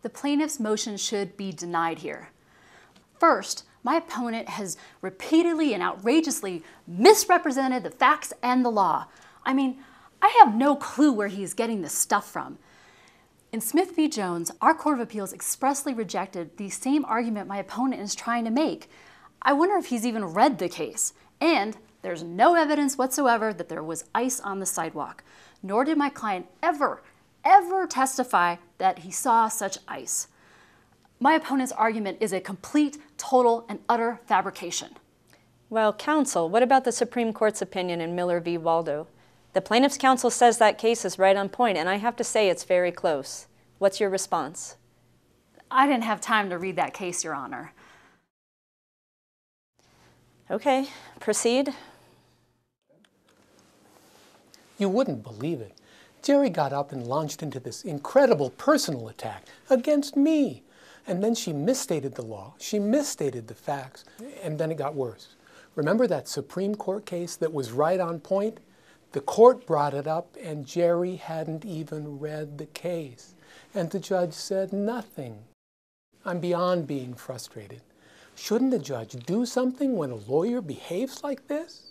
The plaintiff's motion should be denied here. First, my opponent has repeatedly and outrageously misrepresented the facts and the law. I mean, I have no clue where he's getting this stuff from. In Smith v. Jones, our Court of Appeals expressly rejected the same argument my opponent is trying to make. I wonder if he's even read the case. And there's no evidence whatsoever that there was ice on the sidewalk, nor did my client ever testify that he saw such ice. My opponent's argument is a complete, total, and utter fabrication. Well, counsel, what about the Supreme Court's opinion in Miller v. Waldo? The plaintiff's counsel says that case is right on point, and I have to say it's very close. What's your response? I didn't have time to read that case, Your Honor. Okay, proceed. You wouldn't believe it. Jerry got up and launched into this incredible personal attack against me. And then she misstated the law, she misstated the facts, and then it got worse. Remember that Supreme Court case that was right on point? The court brought it up and Jerry hadn't even read the case. And the judge said nothing. I'm beyond being frustrated. Shouldn't the judge do something when a lawyer behaves like this?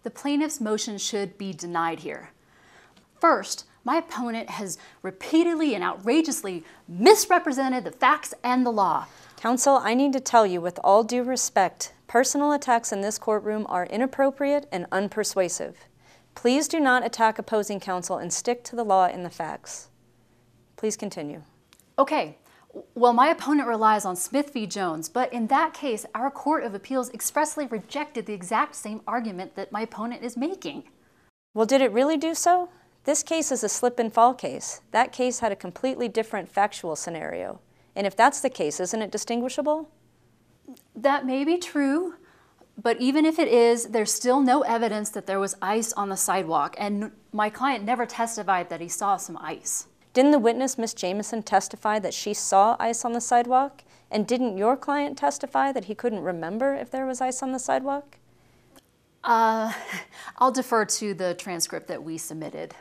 The plaintiff's motion should be denied here. First, my opponent has repeatedly and outrageously misrepresented the facts and the law. Counsel, I need to tell you with all due respect, personal attacks in this courtroom are inappropriate and unpersuasive. Please do not attack opposing counsel and stick to the law and the facts. Please continue. Okay, well, my opponent relies on Smith v. Jones, but in that case, our Court of Appeals expressly rejected the exact same argument that my opponent is making. Well, did it really do so? This case is a slip and fall case. That case had a completely different factual scenario. And if that's the case, isn't it distinguishable? That may be true, but even if it is, there's still no evidence that there was ice on the sidewalk, and my client never testified that he saw some ice. Didn't the witness, Miss Jamison, testify that she saw ice on the sidewalk? And didn't your client testify that he couldn't remember if there was ice on the sidewalk? I'll defer to the transcript that we submitted.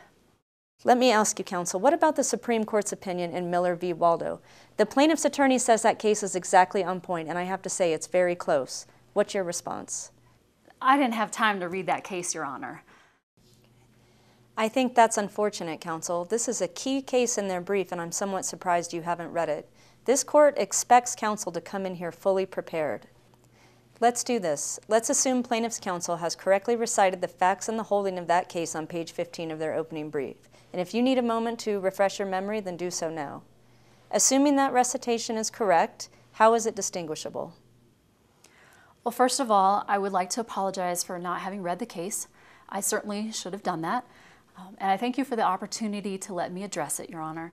Let me ask you, counsel, what about the Supreme Court's opinion in Miller v. Waldo? The plaintiff's attorney says that case is exactly on point, and I have to say it's very close. What's your response? I didn't have time to read that case, Your Honor. I think that's unfortunate, counsel. This is a key case in their brief, and I'm somewhat surprised you haven't read it. This court expects counsel to come in here fully prepared. Let's do this. Let's assume plaintiff's counsel has correctly recited the facts and the holding of that case on page 15 of their opening brief. And if you need a moment to refresh your memory, then do so now. Assuming that recitation is correct, how is it distinguishable? Well, first of all, I would like to apologize for not having read the case. I certainly should have done that. And I thank you for the opportunity to let me address it, Your Honor.